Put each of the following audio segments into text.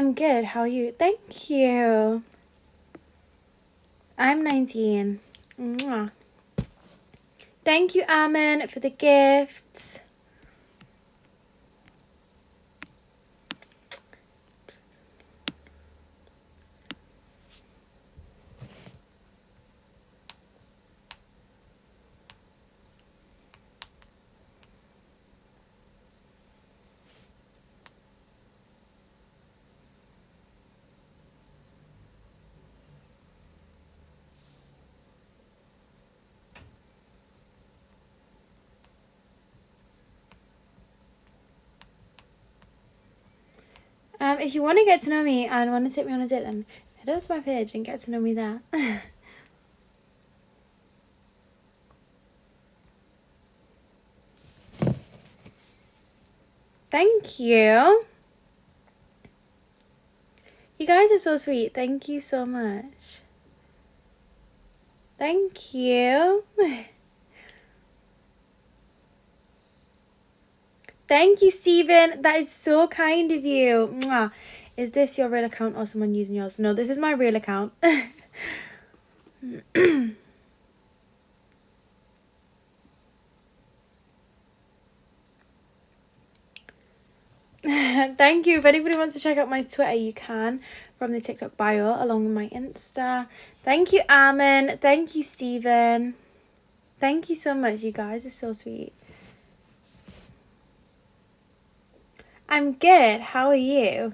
I'm good. How are you? Thank you. I'm 19. Mwah. Thank you, Amen, for the gifts. If you want to get to know me and want to take me on a date, then head over to my page and get to know me there. Thank you. You guys are so sweet. Thank you so much. Thank you. Thank you, Stephen. That is so kind of you. Mwah. Is this your real account or someone using yours? No, this is my real account. Thank you. If anybody wants to check out my Twitter, you can from the TikTok bio along with my Insta. Thank you, Amen. Thank you, Stephen. Thank you so much. You guys are so sweet. I'm good. How are you?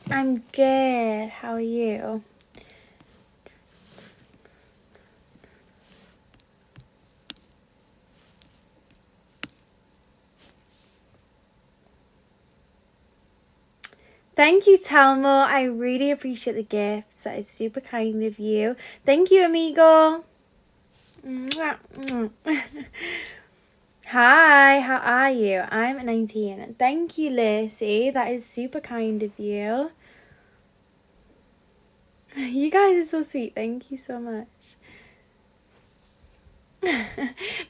I'm good. How are you? Thank you, Talmo. I really appreciate the gifts. That is super kind of you. Thank you, amigo. Hi, how are you? I'm 19. Thank you, Lacey. That is super kind of you. You guys are so sweet. Thank you so much.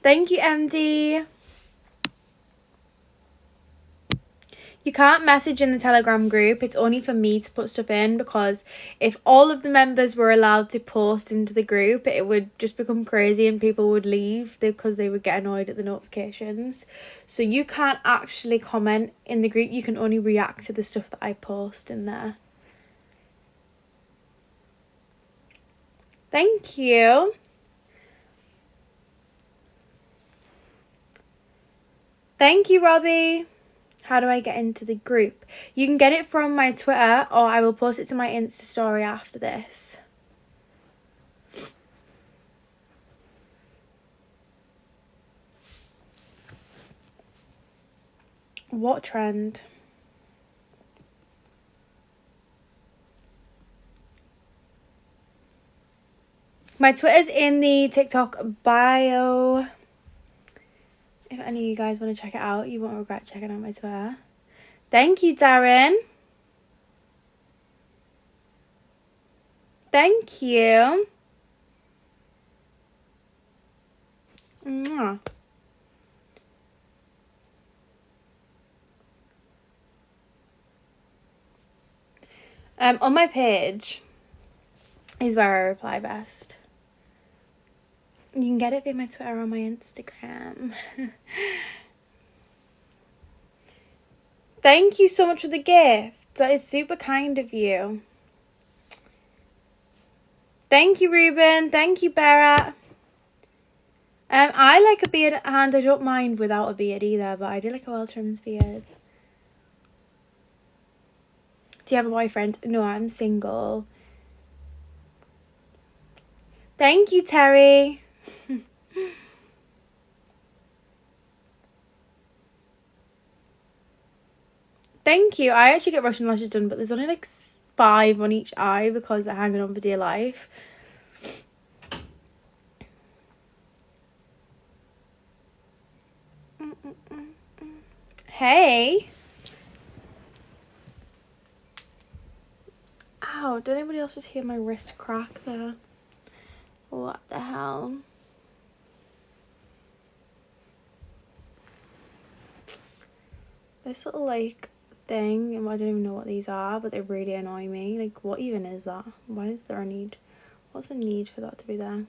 Thank you, MD. You can't message in the Telegram group. It's only for me to put stuff in, because if all of the members were allowed to post into the group, it would just become crazy and people would leave because they would get annoyed at the notifications. So you can't actually comment in the group. You can only react to the stuff that I post in there. Thank you. Thank you, Robbie. How do I get into the group? You can get it from my Twitter, or I will post it to my Insta story after this. What trend? My Twitter's in the TikTok bio. If any of you guys want to check it out, you won't regret checking out my Twitter. Thank you, Darren. Thank you. Mwah. On my page is where I reply best. You can get it via my Twitter or my Instagram. Thank you so much for the gift. That is super kind of you. Thank you, Ruben. Thank you, Barrett. I like a beard, and I don't mind without a beard either, but I do like a well-trimmed beard. Do you have a boyfriend? No, I'm single. Thank you, Terry. Thank you. I actually get Russian lashes done, but there's only like 5 on each eye because they're hanging on for dear life. okay. Ow, did anybody else just hear my wrist crack there? What the hell? This little like thing, I don't even know what these are, but they really annoy me. Like, what even is that? Why is there a need? What's the need for that to be there?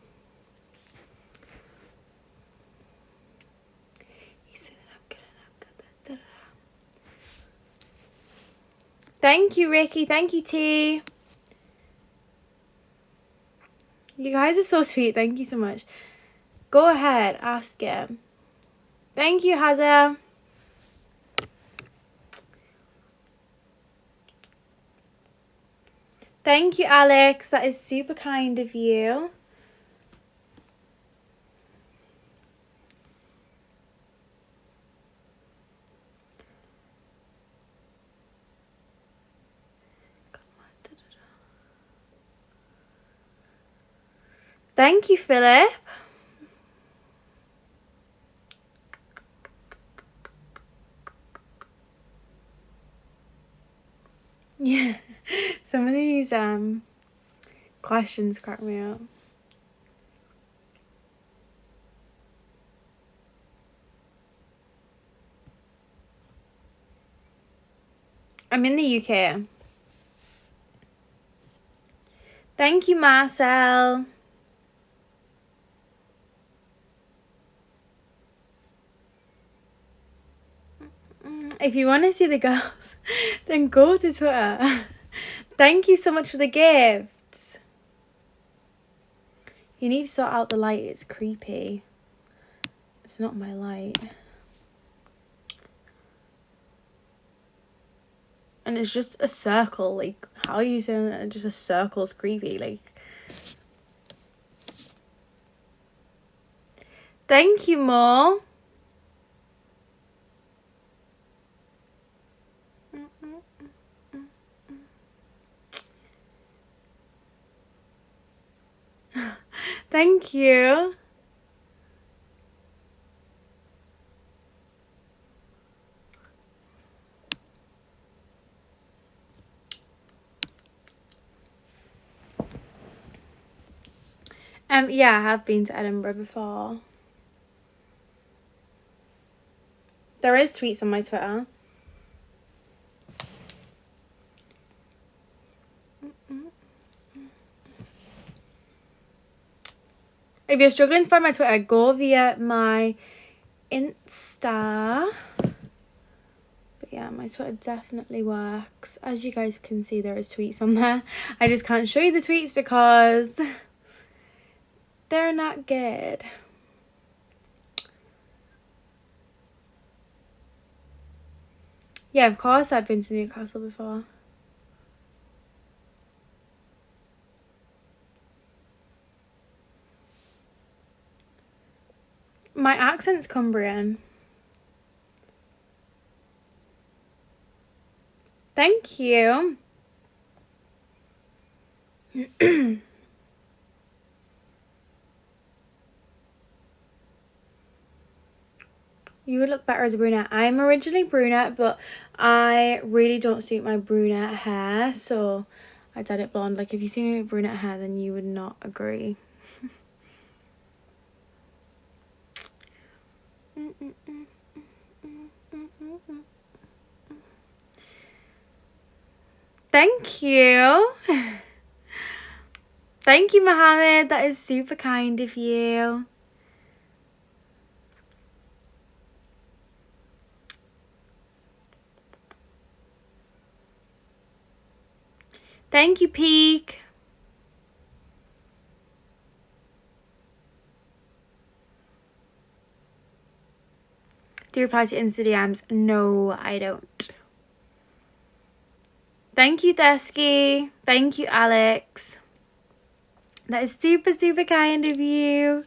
Thank you, Ricky. Thank you, T. You guys are so sweet. Thank you so much. Go ahead, ask him. Thank you, Hazza. Thank you, Alex. That is super kind of you. Thank you, Philip. Yeah, some of these questions crack me up. I'm in the UK. Thank you, Marcel. If you want to see the girls, then go to Twitter. Thank you so much for the gifts. You need to sort out the light. It's creepy. It's not my light. And it's just a circle. Like, how are you saying that just a circle's creepy? Like, thank you, Mo. Thank you. Yeah, I have been to Edinburgh before. There is tweets on my Twitter. If you're struggling to find my Twitter, go via my Insta. But yeah, my Twitter definitely works. As you guys can see, there is tweets on there. I just can't show you the tweets because they're not good. Yeah, of course I've been to Newcastle before. My accent's Cumbrian. Thank you. You would look better as a brunette. I'm originally brunette, but I really don't suit my brunette hair, so I dyed it blonde. Like, if you see me with brunette hair, then you would not agree. Thank you. Thank you, Mohammed. That is super kind of you. Thank you, Peak. Do you reply to Insta DMs? No, I don't. Thank you, Thesky. Thank you, Alex. That is super, super kind of you.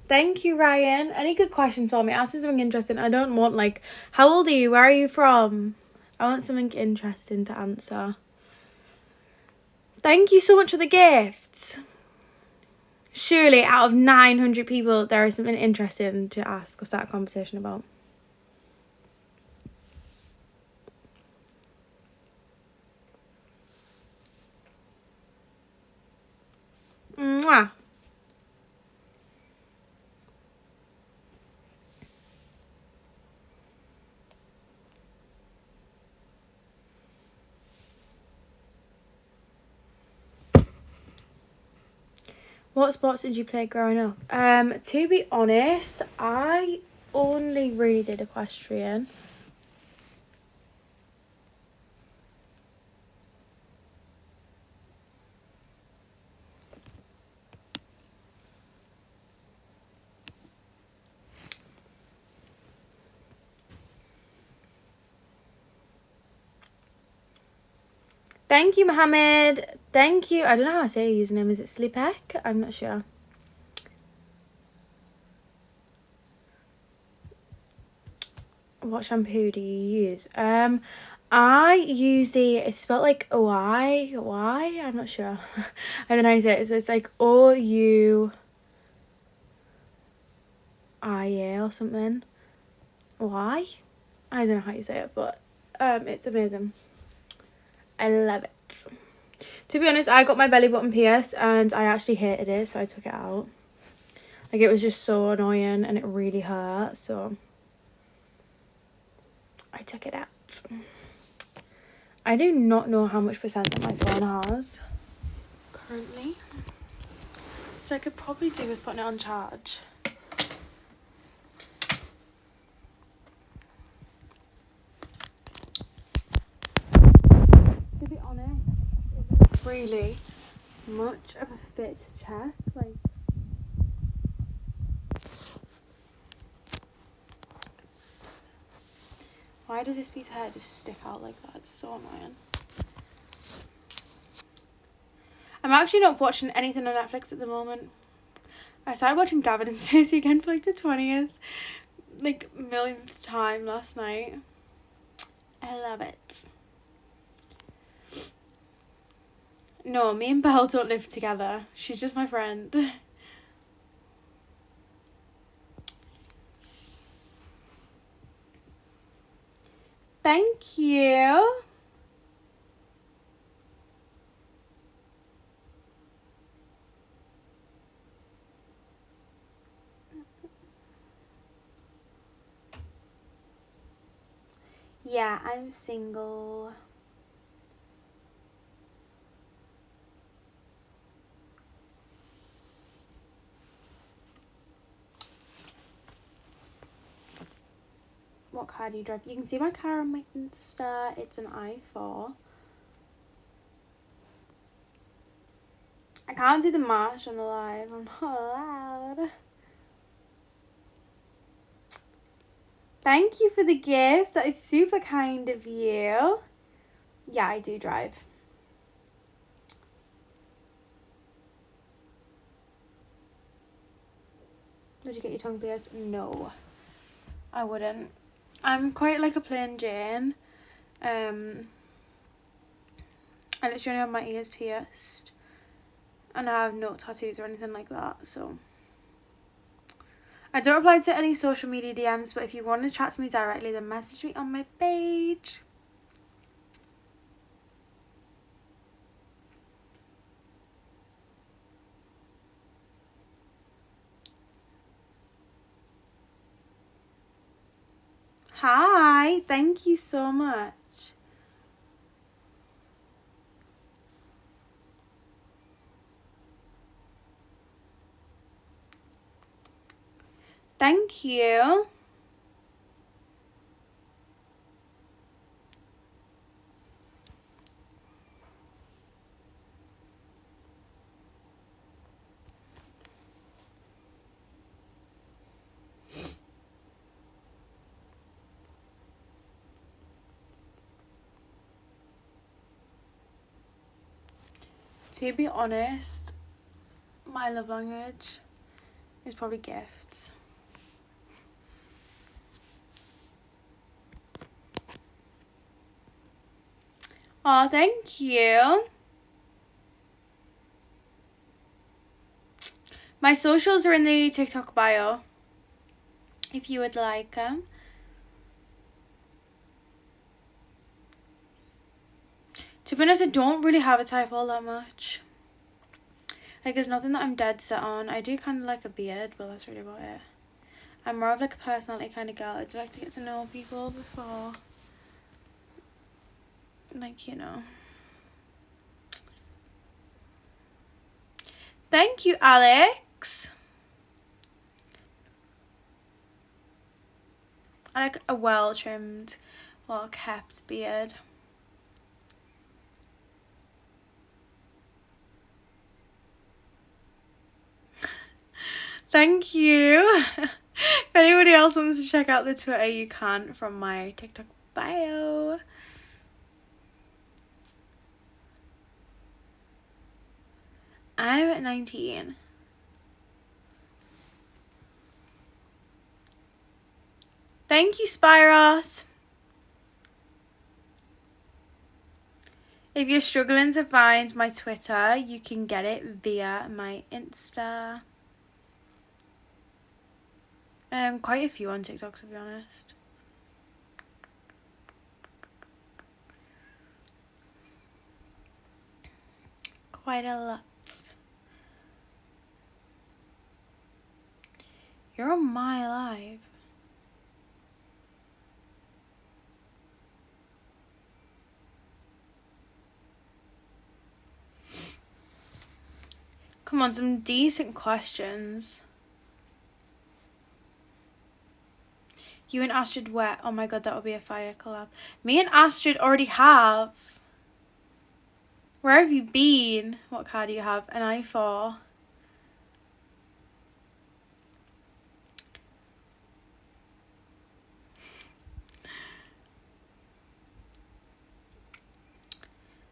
Thank you, Ryan. Any good questions for me? Ask me something interesting. I don't want, like, how old are you? Where are you from? I want something interesting to answer. Thank you so much for the gifts. Surely, out of 900 people, there is something interesting to ask or start a conversation about. Mwah. What sports did you play growing up? To be honest, I only really did equestrian. Thank you, Mohammed. Thank you. I don't know how to say your username. Is it Slipek? I'm not sure. What shampoo do you use? I use it's spelled like O-I. I'm not sure. I don't know how to say it. So it's like O-U-I-A or something. Why? I don't know how you say it, but it's amazing. I love it. To be honest, I got my belly button pierced and I actually hated it, so I took it out. Like, it was just so annoying and it really hurt, so I took it out. I do not know how much percent that my phone has currently, so I could probably do with putting it on charge. To be honest, it isn't really much of a fit check. Like, why does this piece of hair just stick out like that? It's so annoying. I'm actually not watching anything on Netflix at the moment. I started watching Gavin and Stacey again for like the 20th, like, millionth time last night. I love it. No, me and Belle don't live together. She's just my friend. Thank you. Yeah, I'm single. What car do you drive? You can see my car on my Insta. It's an i4. I can't do the march on the live. I'm not allowed. Thank you for the gift. That is super kind of you. Yeah, I do drive. Would you get your tongue pierced? No, I wouldn't. I'm quite like a plain Jane. I literally only have my ears pierced. And I have no tattoos or anything like that, so. I don't reply to any social media DMs, but if you want to chat to me directly, then message me on my page. Hi, thank you so much. Thank you. To be honest, my love language is probably gifts. Oh, thank you. My socials are in the TikTok bio, if you would like them. To be honest, I don't really have a type all that much. Like, there's nothing that I'm dead set on. I do kind of like a beard, but that's really about it. I'm more of like a personality kind of girl. I do like to get to know people before, like, you know. Thank you, Alex. I like a well-trimmed, well-kept beard. Thank you. If anybody else wants to check out the Twitter, you can from my TikTok bio. I'm at 19. Thank you, Spyros. If you're struggling to find my Twitter, you can get it via my Insta. Quite a few on TikTok, to be honest. Quite a lot. You're on my live. Come on, some decent questions. You and Astrid wet. Oh my god, that would be a fire collab. Me and Astrid already have. Where have you been? What car do you have? An i4.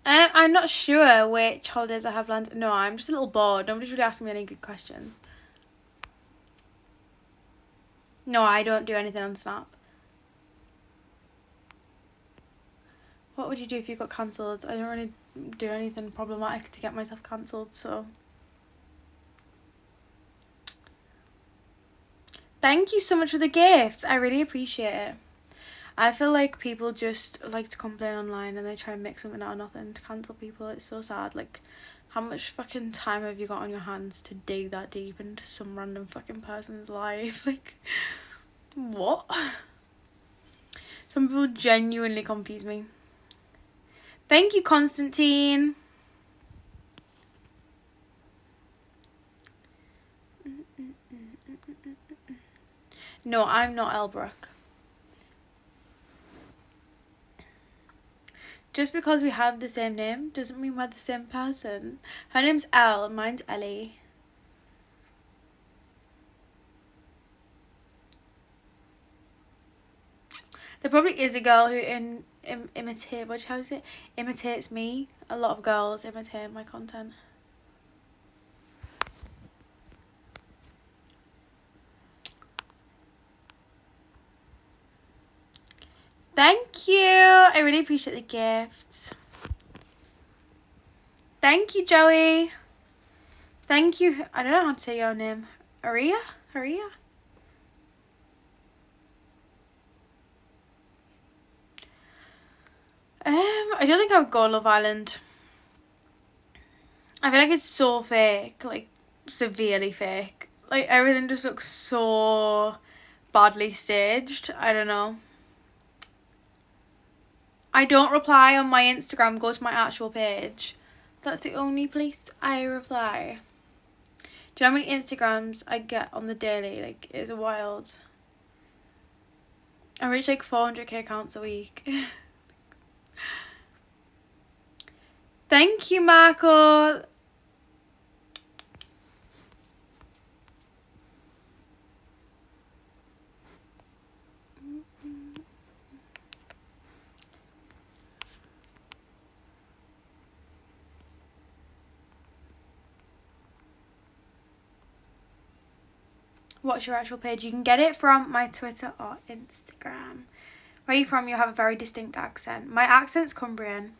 I'm not sure which holidays I have planned. No, I'm just a little bored. Nobody's really asking me any good questions. No, I don't do anything on Snap. What would you do if you got cancelled? I don't really do anything problematic to get myself cancelled, so. Thank you so much for the gifts. I really appreciate it. I feel like people just like to complain online and they try and make something out of nothing to cancel people. It's so sad. Like, how much fucking time have you got on your hands to dig that deep into some random fucking person's life? Like, what? Some people genuinely confuse me. Thank you, Constantine. No, I'm not Elbrook. Just because we have the same name doesn't mean we're the same person. Her name's Elle, mine's Ellie. There probably is a girl who imitates me. A lot of girls imitate my content. Thank you. I really appreciate the gifts. Thank you, Joey. Thank you. I don't know how to say your name. Aria? I don't think I would go Love Island. I feel like it's so fake, like severely fake. Like everything just looks so badly staged. I don't know. I don't reply on my Instagram. Go to my actual page. That's the only place I reply. Do you know how many Instagrams I get on the daily? Like, it's wild. I reach like 400k accounts a week. Thank you, Marco. What's your actual page? You can get it from my Twitter or Instagram. Where are you from? You have a very distinct accent. My accent's Cumbrian.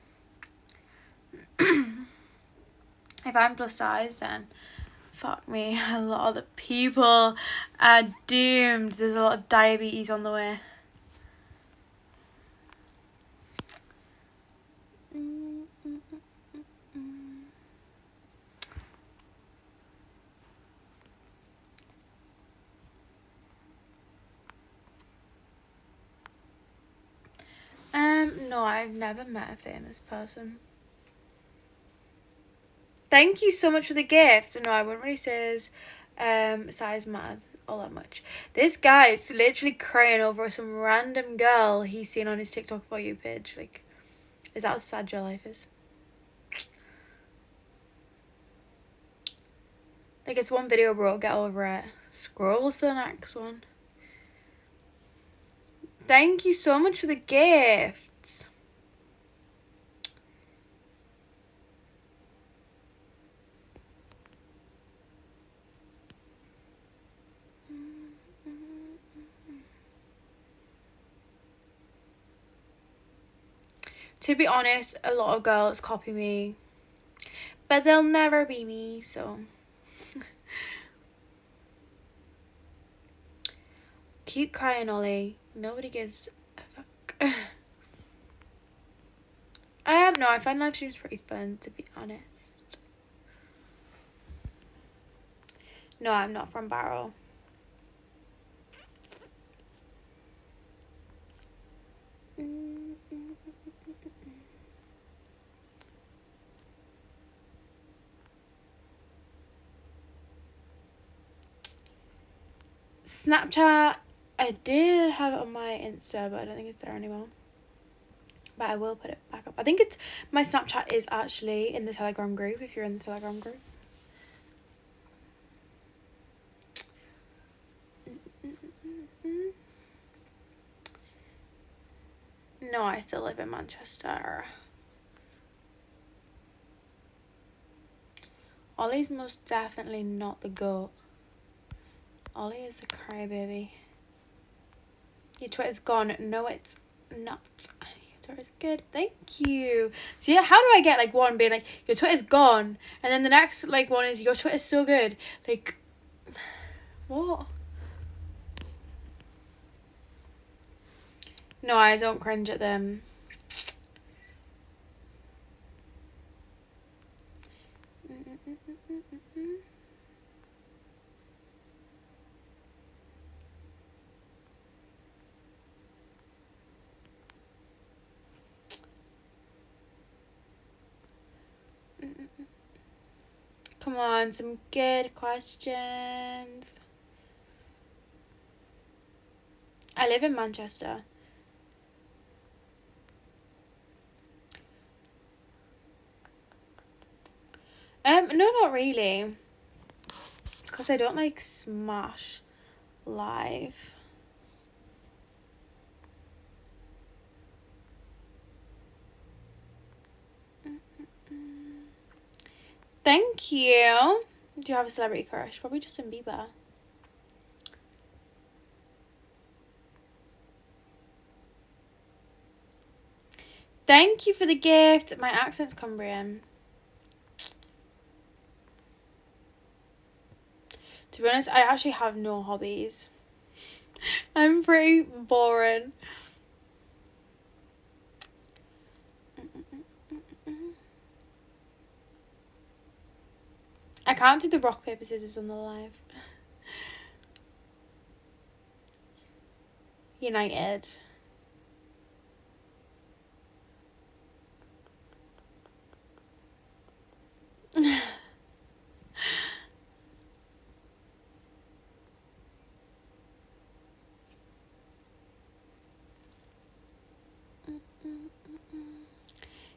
If I'm plus size, then fuck me. A lot of the people are doomed. There's a lot of diabetes on the way. No, I've never met a famous person. Thank you so much for the gift. No, I wouldn't really say his size matters all that much. This guy is literally crying over some random girl he's seen on his TikTok For You page. Like, is that how sad your life is? Like, it's one video, bro, get over it. Scrolls to the next one. Thank you so much for the gifts. To be honest, a lot of girls copy me, but they'll never be me, so. Keep crying, Ollie. Nobody gives a fuck. No, I find live streams pretty fun, to be honest. No, I'm not from Barrow. Snapchat, I did have it on my Insta, but I don't think it's there anymore. But I will put it back up. I think it's, my Snapchat is actually in the Telegram group, if you're in the Telegram group. No, I still live in Manchester. Ollie's most definitely not the goat. Ollie is a crybaby. Your Twitter's gone. No, it's not. Your Twitter's good. Thank you. So yeah, how do I get like one being like, your Twitter's gone, and then the next like one is, your Twitter's so good. Like, what? No, I don't cringe at them. Come on, some good questions. I live in Manchester. No, not really. Because I don't like Smash live. Thank you. Do you have a celebrity crush? Probably Justin Bieber. Thank you for the gift. My accent's Cumbrian. To be honest, I actually have no hobbies. I'm pretty boring. I can't do the rock, paper, scissors on the live. United.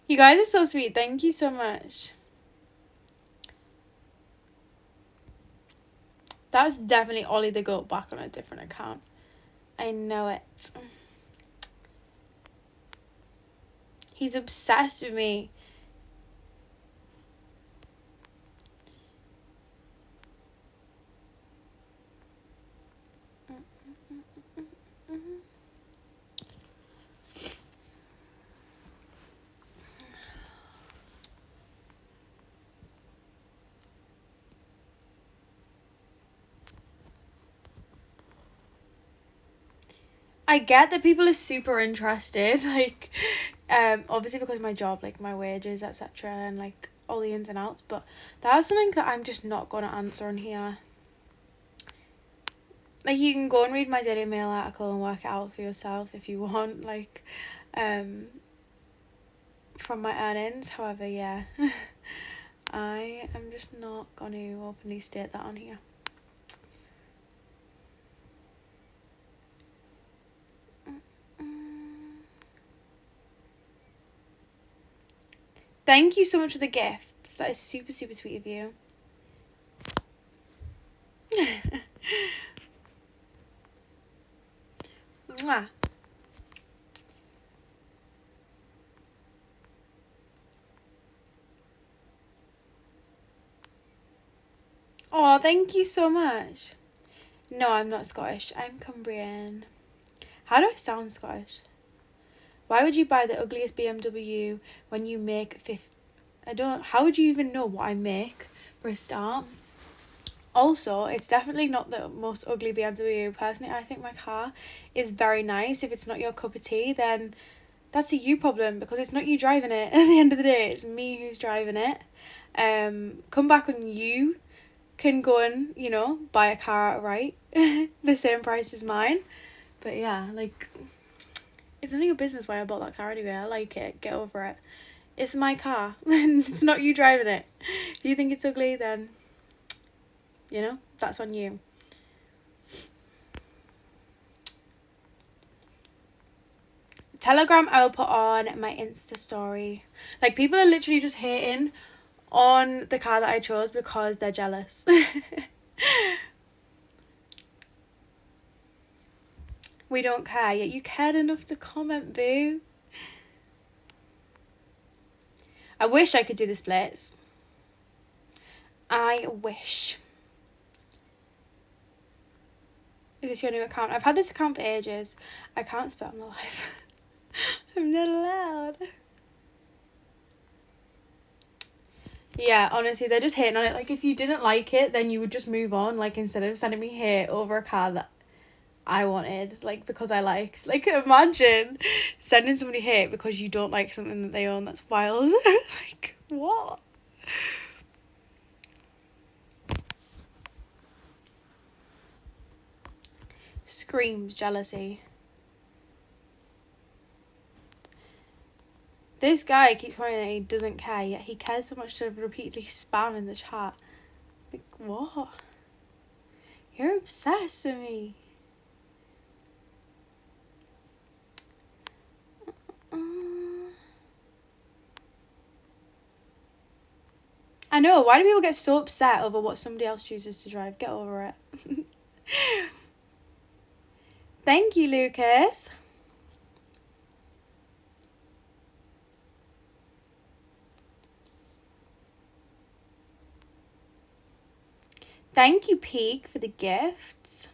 You guys are so sweet. Thank you so much. That's definitely Ollie the Goat back on a different account. I know it. He's obsessed with me. I get that people are super interested, like, obviously because of my job, like my wages, etc., and like all the ins and outs, but that's something that I'm just not gonna answer on here. Like, you can go and read my Daily Mail article and work it out for yourself if you want, like, from my earnings. However, yeah, I am just not going to openly state that on here. Thank you so much for the gifts. That is super, super sweet of you. Mwah. Oh, thank you so much. No, I'm not Scottish. I'm Cumbrian. How do I sound Scottish? Why would you buy the ugliest BMW when you make how would you even know what I make for a start? Also, it's definitely not the most ugly BMW. Personally, I think my car is very nice. If it's not your cup of tea, then that's a you problem, because it's not you driving it. At the end of the day, it's me who's driving it. Come back when you can go and, you know, buy a car outright. The same price as mine. But yeah, like, it's none of your business why I bought that car anyway. I like it. Get over it. It's my car. It's not you driving it. If you think it's ugly, then, you know, that's on you. Telegram I will put on my Insta story. Like, people are literally just hating on the car that I chose because they're jealous. We don't care, yet you cared enough to comment, boo. I wish I could do the splits. I wish. Is this your new account? I've had this account for ages. I can't spit on the live. I'm not allowed. Yeah, honestly, they're just hating on it. Like, if you didn't like it, then you would just move on. Like, instead of sending me hate over a car that I wanted, like, because I liked. Like, imagine sending somebody hate because you don't like something that they own. That's wild. Like, what? Screams jealousy. This guy keeps saying that he doesn't care, yet he cares so much to repeatedly spam in the chat. Like, what? You're obsessed with me. I know, why do people get so upset over what somebody else chooses to drive? Get over it. Thank you, Lucas. Thank you, Peak, for the gifts.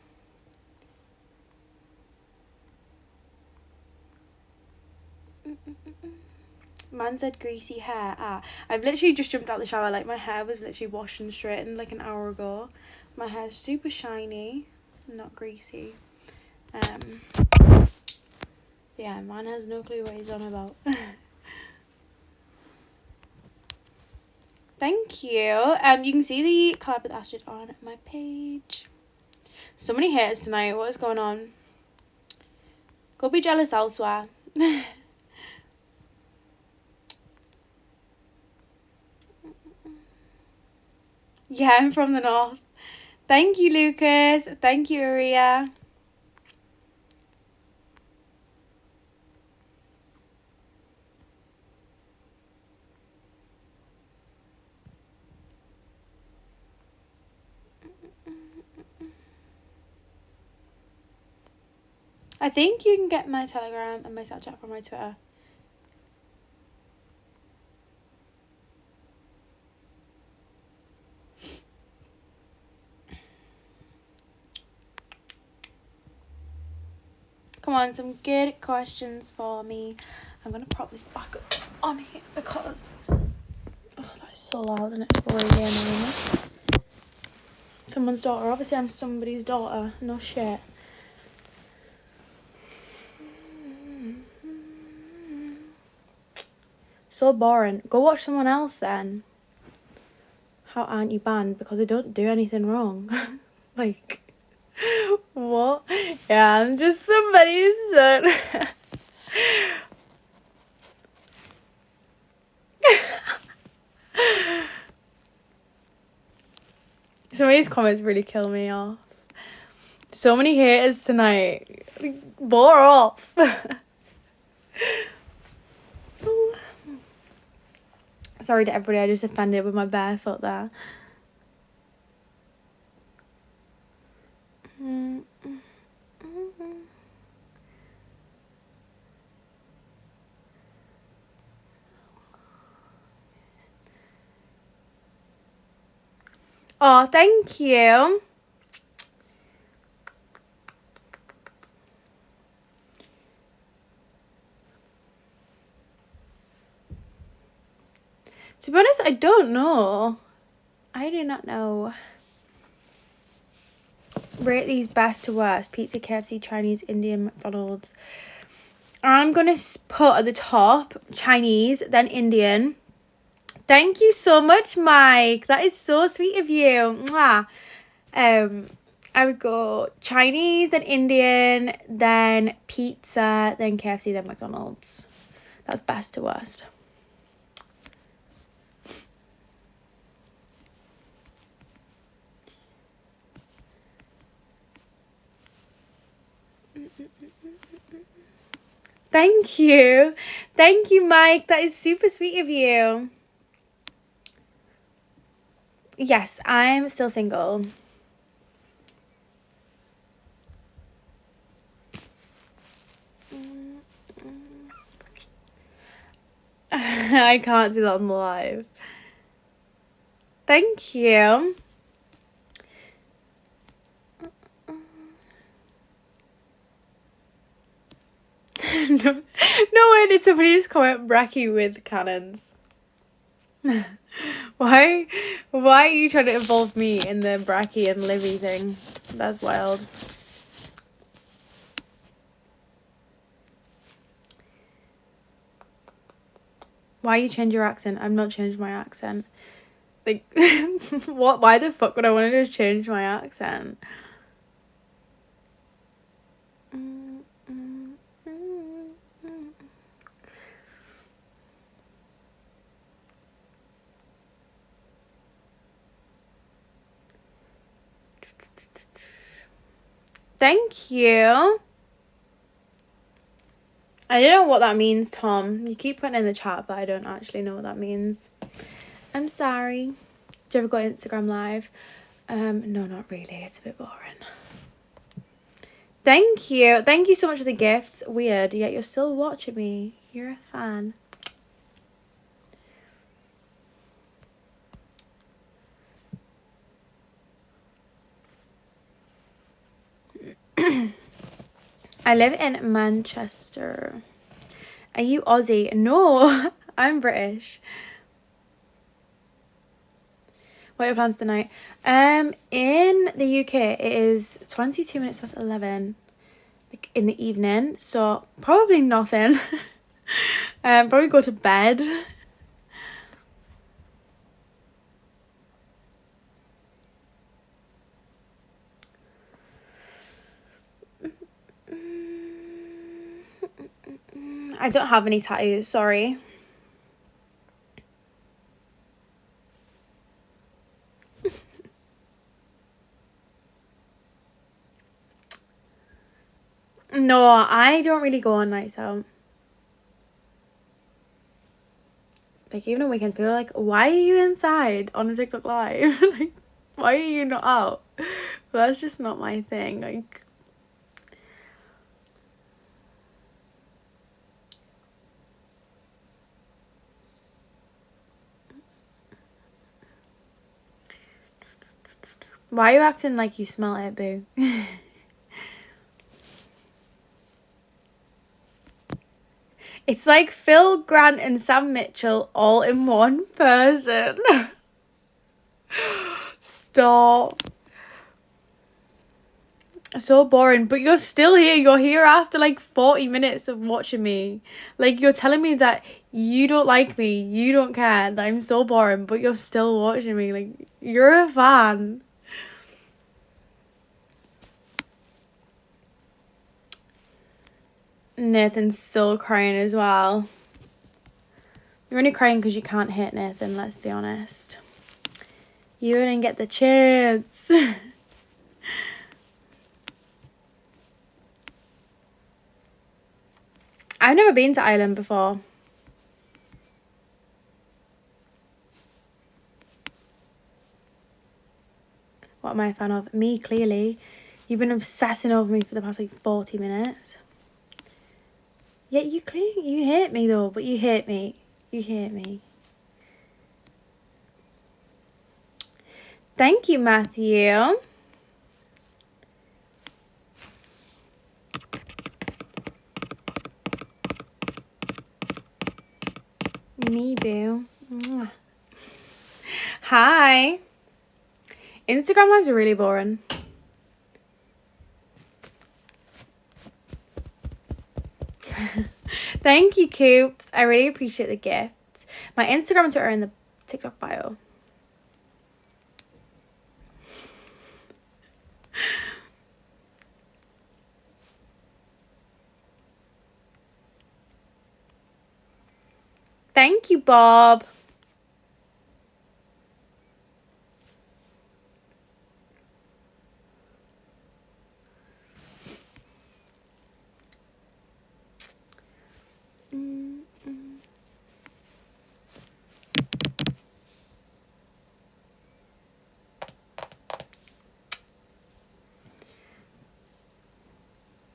Man said greasy hair. I've literally just jumped out the shower. Like, my hair was literally washed and straightened like an hour ago. My hair's super shiny, not greasy. Yeah, man has no clue what he's on about. Thank you. You can see the collab with Astrid on my page. So many haters tonight. What is going on? Go be jealous elsewhere. Yeah, I'm from the north. Thank you, Lucas. Thank you, Aria. I think you can get my Telegram and my Snapchat from my Twitter. Come on, some good questions for me. I'm going to prop this back up on here because... Oh, that is so loud and it's really annoying. Someone's daughter. Obviously, I'm somebody's daughter. No shit. So boring. Go watch someone else then. How aren't you banned? Because they don't do anything wrong. Like, what? Yeah, I'm just somebody's son. Some of these comments really kill me off. So many haters tonight. Bore off. Sorry to everybody, I just offended with my bare foot there. Oh, thank you. To be honest, I don't know. I do not know. Rate these best to worst. Pizza, KFC, Chinese, Indian, McDonald's. I'm going to put at the top Chinese, then Indian. Thank you so much, Mike. That is so sweet of you. Mwah. I would go Chinese, then Indian, then pizza, then KFC, then McDonald's. That's best to worst. Thank you. Thank you, Mike. That is super sweet of you. Yes, I'm still single. I can't do that on the live. Thank you. No way did somebody just comment Bracky with cannons. Why are you trying to involve me in the Bracky and Livy thing? That's wild. Why you change your accent? I've not changed my accent. Like, what? Why the fuck would I want to just change my accent? Thank you. I don't know what that means, Tom. You keep putting in the chat, but I don't actually know what that means. I'm sorry. Do you ever go Instagram Live? No, not really. It's a bit boring. Thank you. Thank you so much for the gifts. Weird, yet you're still watching me. You're a fan. I live in Manchester. Are you Aussie? No, I'm British. What are your plans tonight? In the UK, it is 22 minutes past 11, like in the evening. So probably nothing. Probably go to bed. I don't have any tattoos, sorry. No, I don't really go on nights out. Like, even on weekends, people are like, why are you inside on a TikTok live? Like, why are you not out? But that's just not my thing. Like, why are you acting like you smell it, boo? It's like Phil Grant and Sam Mitchell all in one person. Stop. So boring, but you're still here. You're here after like 40 minutes of watching me. Like, you're telling me that you don't like me, you don't care, that I'm so boring, but you're still watching me. Like, you're a fan. Nathan's still crying as well. You're only crying because you can't hit Nathan, let's be honest. You wouldn't get the chance. I've never been to Ireland before. What am I a fan of? Me, clearly. You've been obsessing over me for the past like 40 minutes. Yeah, you hate me though, but you hate me. You hate me. Thank you, Matthew. Me, boo. Mwah. Hi. Instagram lives are really boring. Thank you, Coops. I really appreciate the gifts. My Instagram and Twitter are in the TikTok bio. Thank you, Bob.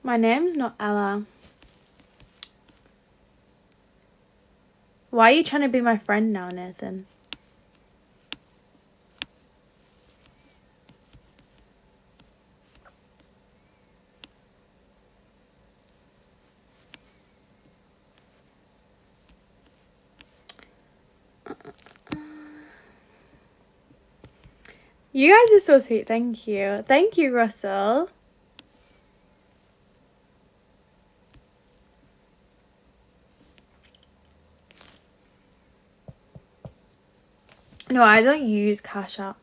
My name's not Ella. Why are you trying to be my friend now, Nathan? You guys are so sweet. Thank you. Thank you, Russell. No, I don't use Cash App.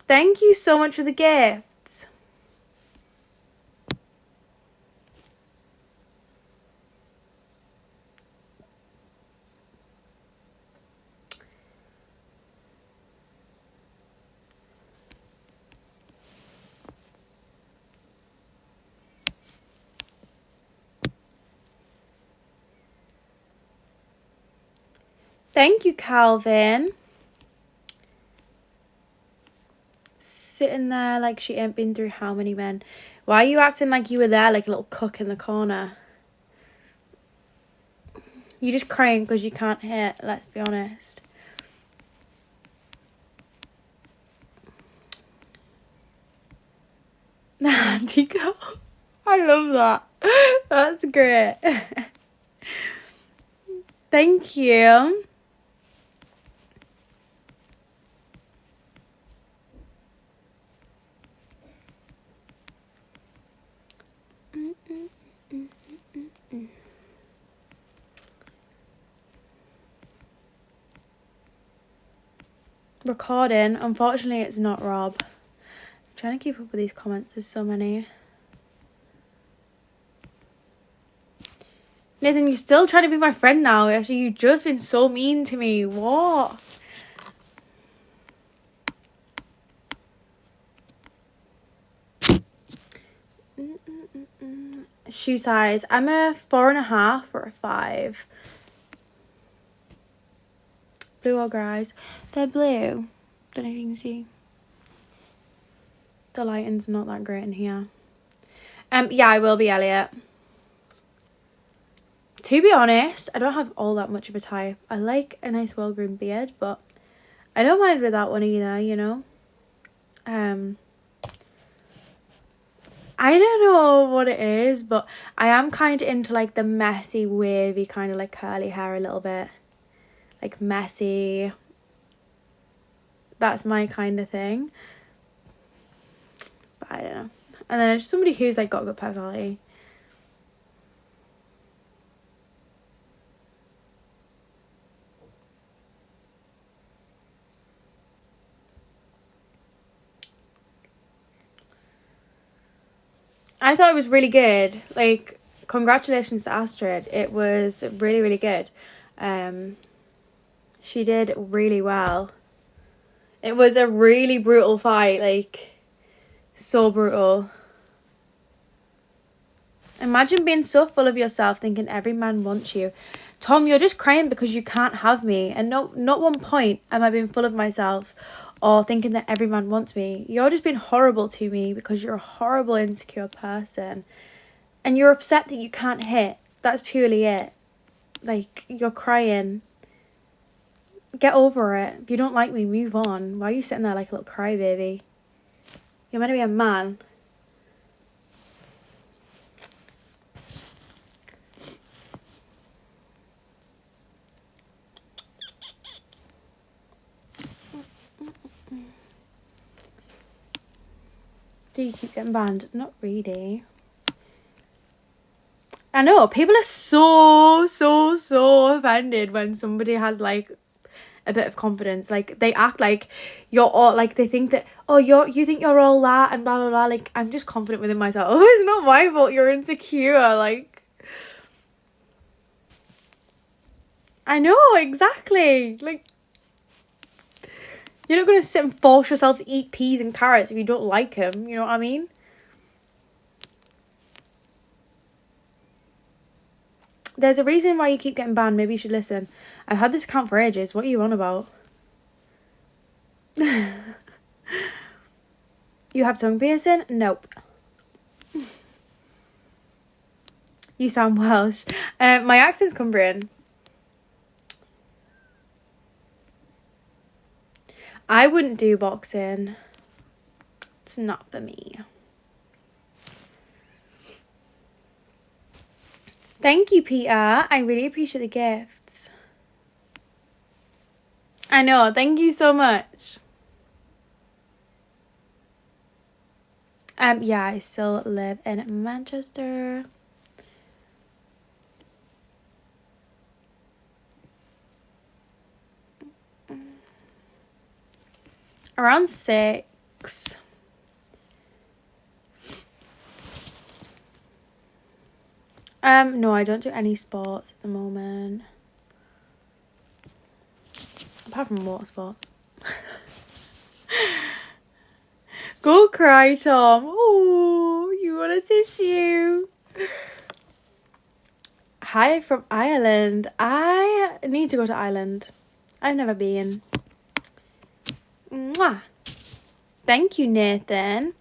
Thank you so much for the gifts. Thank you, Calvin. Sitting there like she ain't been through how many men. Why are you acting like you were there like a little cook in the corner? You're just crying because you can't hit, let's be honest. Auntie girl. I love that. That's great. Thank you. Recording. Unfortunately, it's not Rob. I'm trying to keep up with these comments. There's so many. Nathan, you're still trying to be my friend now. Actually, you've just been so mean to me. What? Shoe size. I'm a 4.5 or a 5. Blue or eyes. They're blue. Don't know if you can see. The lighting's not that great in here. Yeah, I will be, Elliot. To be honest, I don't have all that much of a type. I like a nice well-groomed beard, but I don't mind without one either, you know. I don't know what it is, but I am kind of into like the messy, wavy kind of like curly hair a little bit. Like messy. That's my kind of thing. But I don't know. And then there's somebody who's like got a good personality. I thought it was really good. Like, congratulations to Astrid. It was really, really good. She did really well. It was a really brutal fight. Like, so brutal. Imagine being so full of yourself, thinking every man wants you. Tom, you're just crying because you can't have me. And not one point am I being full of myself or thinking that every man wants me. You're just being horrible to me because you're a horrible, insecure person. And you're upset that you can't hit. That's purely it. Like, you're crying. Get over it. If you don't like me, move on. Why are you sitting there like a little crybaby? You're meant to be a man. Do you keep getting banned? Not really. I know, people are so offended when somebody has, like, a bit of confidence. Like, they act like you're all, like, they think that, oh, you think you're all that and blah, blah, blah. Like, I'm just confident within myself. Oh, it's not my fault you're insecure. Like, I know, exactly. Like, you're not going to sit and force yourself to eat peas and carrots if you don't like them. You know what I mean? There's a reason why you keep getting banned. Maybe you should listen. I've had this account for ages. What are you on about? You have tongue piercing? Nope. You sound Welsh. My accent's Cumbrian. I wouldn't do boxing. It's not for me. Thank you, Peter. I really appreciate the gifts. I know. Thank you so much. Yeah, I still live in Manchester. Around 6. No, I don't do any sports at the moment. Apart from water sports. Go cry, Tom. Oh, you want a tissue? Hi from Ireland. I need to go to Ireland. I've never been. Mwah. Thank you, Nathan.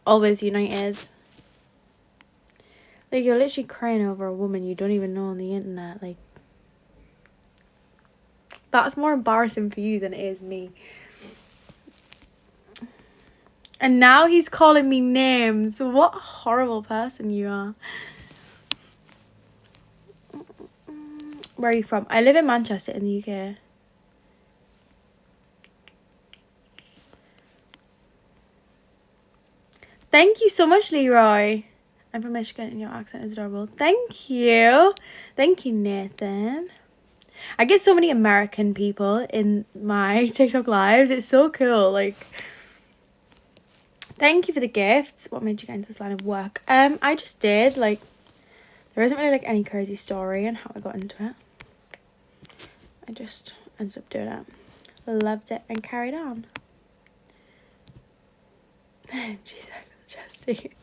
Always united. Like, you're literally crying over a woman you don't even know on the internet. Like, that's more embarrassing for you than it is me. And now he's calling me names. What a horrible person you are. Where are you from? I live in Manchester in the UK. Thank you so much, Leroy. I'm from Michigan and your accent is adorable. Thank you. Thank you, Nathan. I get so many American people in my TikTok lives. It's so cool. Like, thank you for the gifts. What made you get into this line of work? I just did. Like, there isn't really like any crazy story on how I got into it. I just ended up doing it. Loved it and carried on. Jeez, I feel chesty.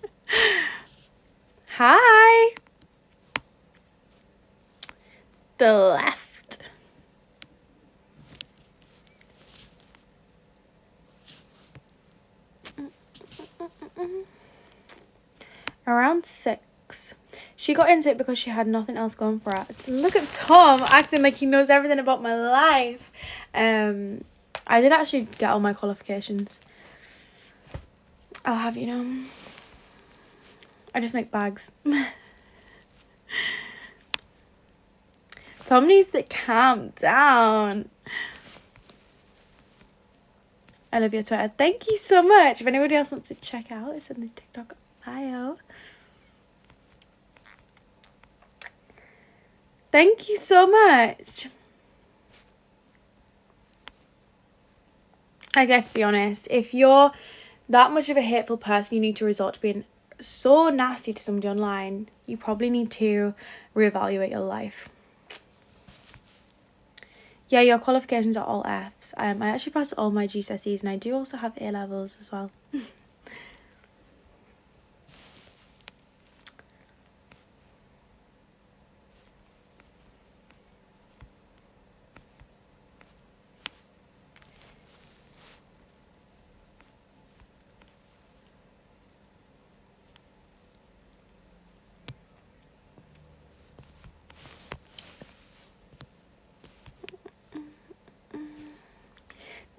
Hi. The left. Around 6. She got into it because she had nothing else going for her. Look at Tom acting like he knows everything about my life. I did actually get all my qualifications. I'll have you know. I just make bags. Tom needs to calm down. I love your Twitter. Thank you so much. If anybody else wants to check out, it's in the TikTok bio. Thank you so much. I guess, to be honest, if you're that much of a hateful person, you need to resort to being so nasty to somebody online, you probably need to reevaluate your life. Yeah, your qualifications are all Fs. I actually passed all my GCSEs, and I do also have A levels as well.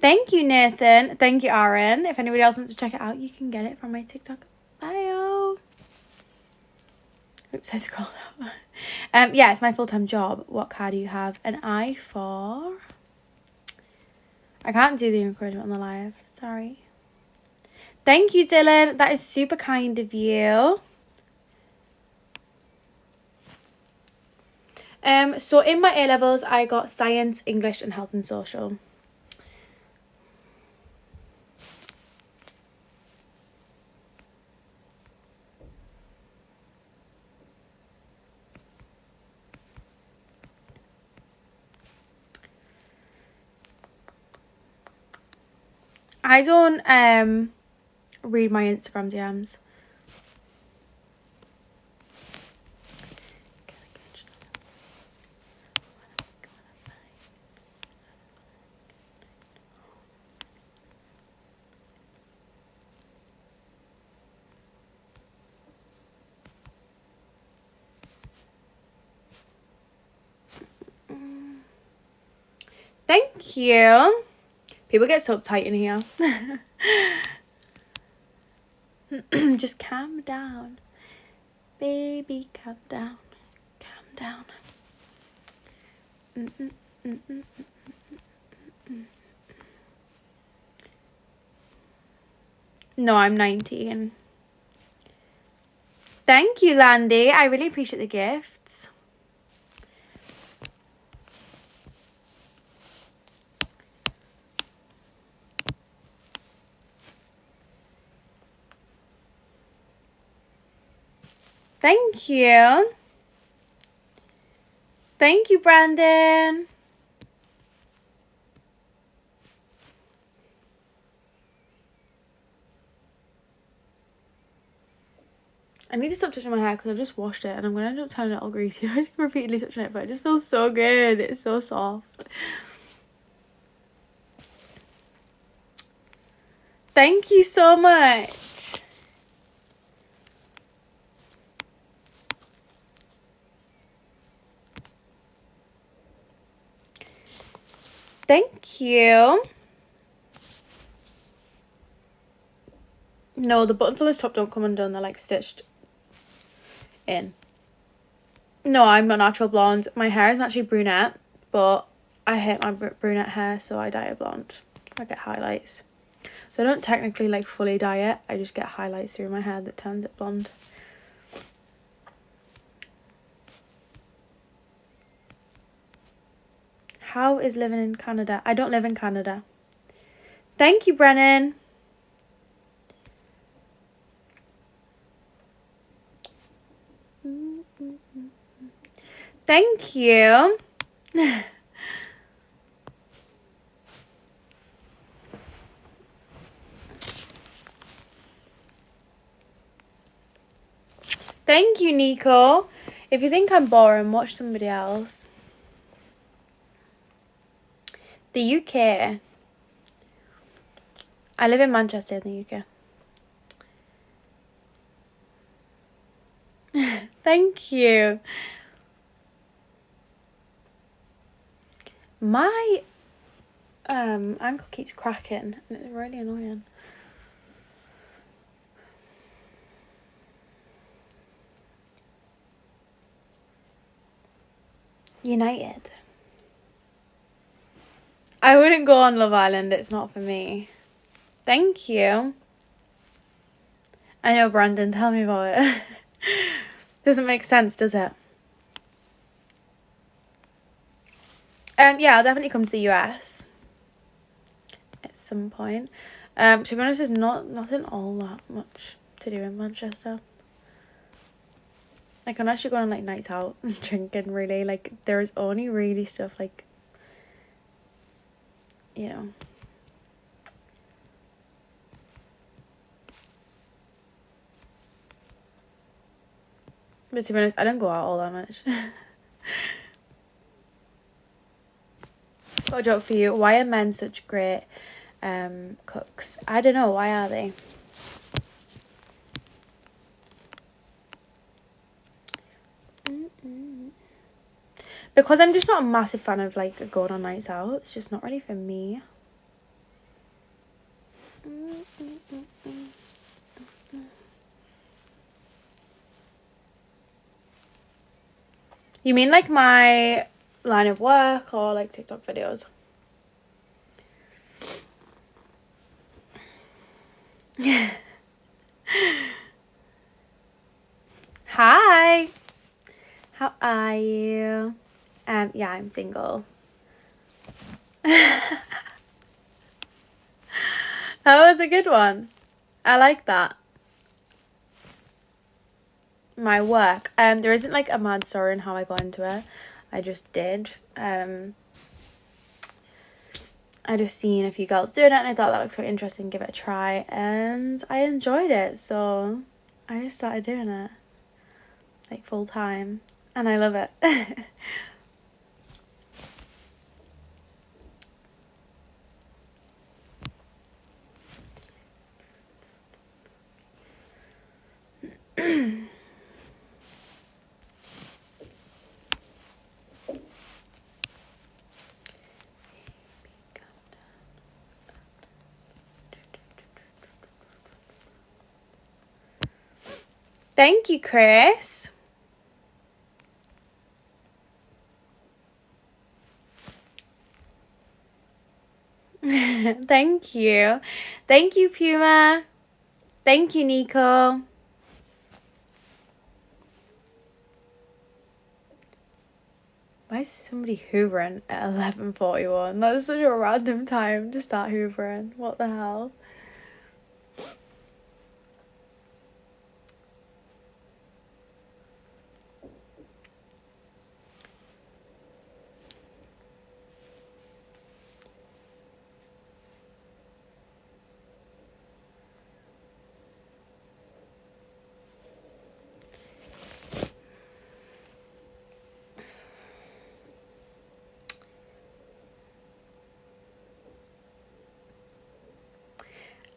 Thank you, Nathan. Thank you, Aaron. If anybody else wants to check it out, you can get it from my TikTok bio. Oops, I scrolled out. Yeah, it's my full-time job. What car do you have? An i4. I can't do the encouragement on the live. Sorry. Thank you, Dylan. That is super kind of you. So in my A levels, I got science, English, and health and social. I don't read my Instagram DMs. Thank you. People get so uptight in here. Just calm down. Baby, calm down. Calm down. No, I'm 19. Thank you, Landy. I really appreciate the gifts. Thank you. Thank you, Brandon. I need to stop touching my hair because I've just washed it and I'm going to end up turning it all greasy. I just repeatedly touching it, but it just feels so good. It's so soft. Thank you so much. Thank you. No, the buttons on this top don't come undone. They're like stitched in. No, I'm not natural blonde. My hair is actually brunette, but I hate my brunette hair, so I dye it blonde. I get highlights. So I don't technically like fully dye it. I just get highlights through my hair that turns it blonde. How is living in Canada? I don't live in Canada. Thank you, Brennan. Thank you. Thank you, Nico. If you think I'm boring, watch somebody else. The UK. I live in Manchester in the UK. Thank you. My ankle keeps cracking and it's really annoying. United. I wouldn't go on Love Island. It's not for me. Thank you. I know, Brandon. Tell me about it. Doesn't make sense, does it? Yeah, I'll definitely come to the US at some point. To be honest, there's nothing all that much to do in Manchester. Like, unless you're going on, like, nights out and drinking, really, like, there's only really stuff, like, you know. But to be honest, I don't go out all that much. Got a joke for you. Why are men such great cooks? I don't know. Why are they? Because I'm just not a massive fan of, like, going on nights out. It's just not really for me. You mean, like, my line of work or, like, TikTok videos? Hi. How are you? Yeah, I'm single. That was a good one. I like that. My work. There isn't, like, a mad story in how I got into it. I just did. I just seen a few girls doing it and I thought that looks quite interesting, give it a try, and I enjoyed it, so I just started doing it, like, full time, and I love it. Thank you, Chris. Thank you. Thank you, Puma. Thank you, Nico. Why is somebody hoovering at 11:41? That's such a random time to start hoovering. What the hell?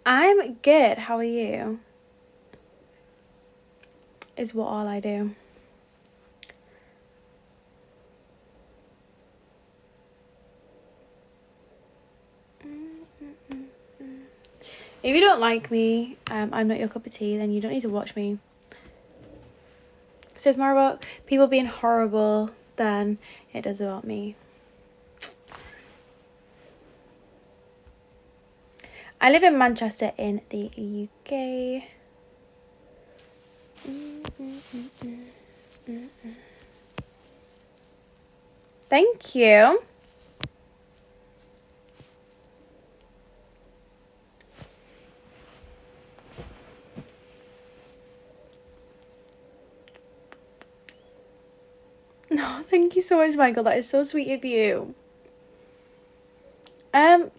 I'm good. How are you? Is what all I do. If you don't like me, I'm not your cup of tea, then you don't need to watch me. It says more about people being horrible than it does about me. I live in Manchester in the UK. Thank you. No, thank you so much, Michael. That is so sweet of you.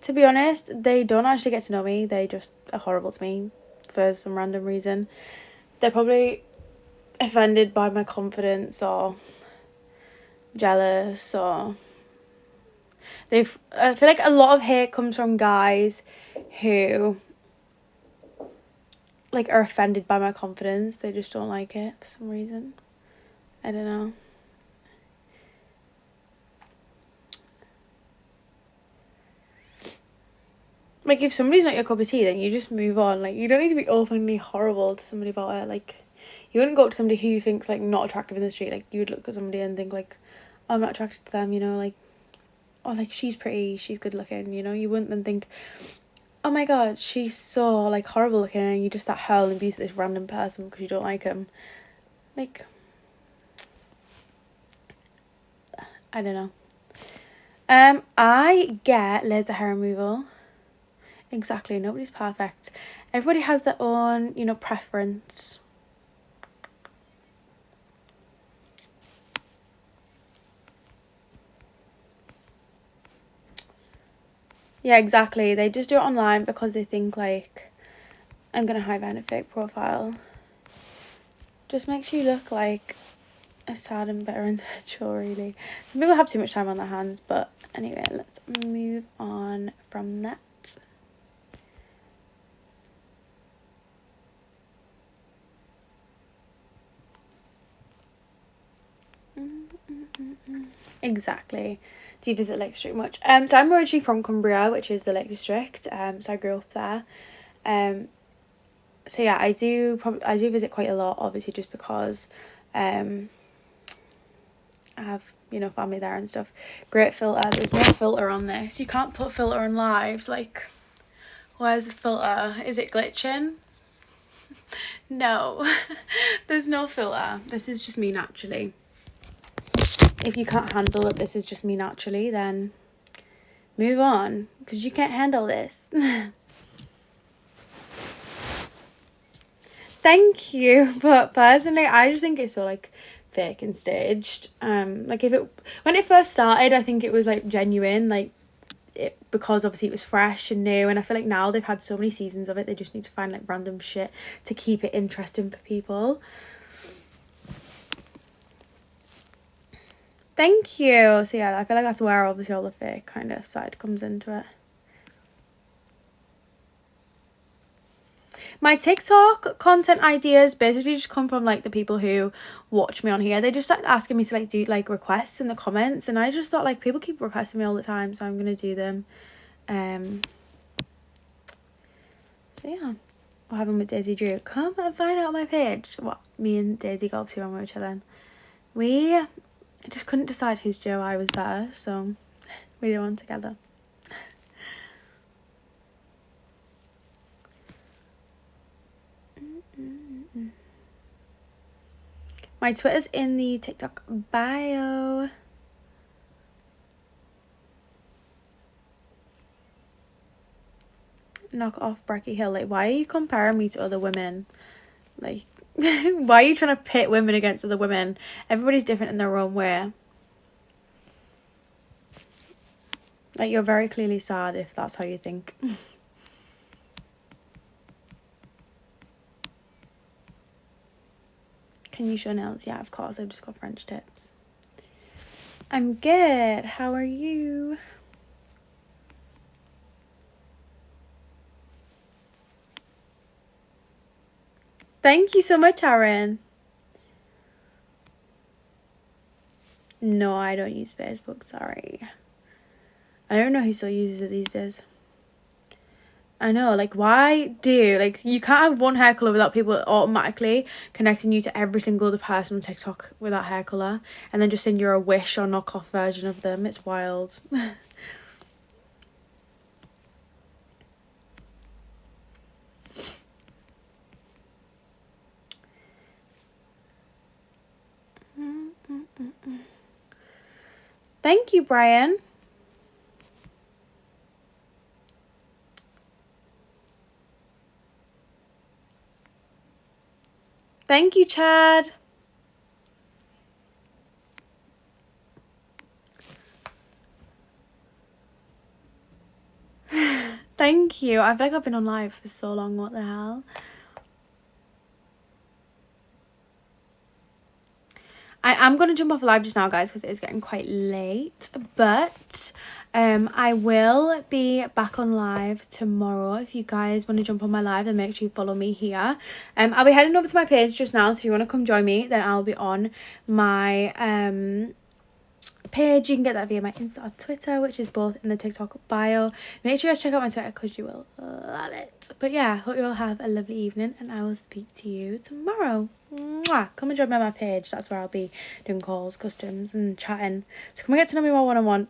To be honest, they don't actually get to know me. They just are horrible to me for some random reason. They're probably offended by my confidence or jealous, or I feel like a lot of hate comes from guys who, like, are offended by my confidence. They just don't like it for some reason. I don't know. Like, if somebody's not your cup of tea, then you just move on. Like, you don't need to be openly horrible to somebody about it. Like, you wouldn't go up to somebody who you think's, like, not attractive in the street. Like, you would look at somebody and think, like, I'm not attracted to them, you know, like, oh, like, she's pretty, she's good looking, you know. You wouldn't then think, oh my god, she's so, like, horrible looking, and you just start hurling abuse at this random person because you don't like him. Like, I don't know. I get laser hair removal. Exactly, nobody's perfect. Everybody has their own, you know, preference. Yeah, exactly. They just do it online because they think like, I'm gonna hide behind a fake profile. Just makes you look like a sad and bitter individual, really. Some people have too much time on their hands, but anyway, let's move on from that. Exactly. Do you visit Lake District much? So I'm originally from Cumbria, which is the Lake District. So I grew up there. So yeah, I do visit quite a lot, obviously, just because I have, you know, family there and stuff. Great filter. There's no filter on this. You can't put filter on lives. Like, where's the filter? Is it glitching? No. There's no filter. This is just me naturally. If you can't handle that this is just me naturally, then move on, because you can't handle this. Thank you, but personally I just think it's so like fake and staged. Like when it first started, I think it was like genuine, like it, because obviously it was fresh and new, and I feel like now they've had so many seasons of it, they just need to find like random shit to keep it interesting for people. Thank you. So yeah, I feel like that's where obviously all the fake kind of side comes into it. My TikTok content ideas basically just come from like the people who watch me on here. They just started asking me to like do like requests in the comments, and I just thought like people keep requesting me all the time, so I'm gonna do them. So yeah, what happened with Daisy Drew? Come and find out on my page what me and Daisy got up to when we were chilling. We just couldn't decide whose Joe I was better, so we did one together. My Twitter's in the TikTok bio. Knock off Brecky Hill. Like, why are you comparing me to other women? Like, why are you trying to pit women against other women? Everybody's different in their own way. Like, you're very clearly sad if that's how you think. Can you show nails? Yeah, of course. I've just got French tips. I'm good. How are you? Thank you so much, Aaron. No, I don't use Facebook. Sorry. I don't know who still uses it these days. I know, like, why do, like, you can't have one hair colour without people automatically connecting you to every single other person on TikTok with that hair colour, and then just saying you're a Wish or knockoff version of them. It's wild. Thank you, Brian. Thank you, Chad. Thank you. I feel like I've been on live for so long. What the hell? I am going to jump off live just now, guys, because it is getting quite late. But I will be back on live tomorrow. If you guys want to jump on my live, then make sure you follow me here. I'll be heading over to my page just now, so if you want to come join me, then I'll be on my page. You can get that via my Insta or Twitter, which is both in the TikTok bio. Make sure you guys check out my Twitter because you will love it. But yeah, hope you all have a lovely evening, and I will speak to you tomorrow. Mwah. Come and join me on my page. That's where I'll be doing calls, customs, and chatting. So come and get to know me more one-on-one.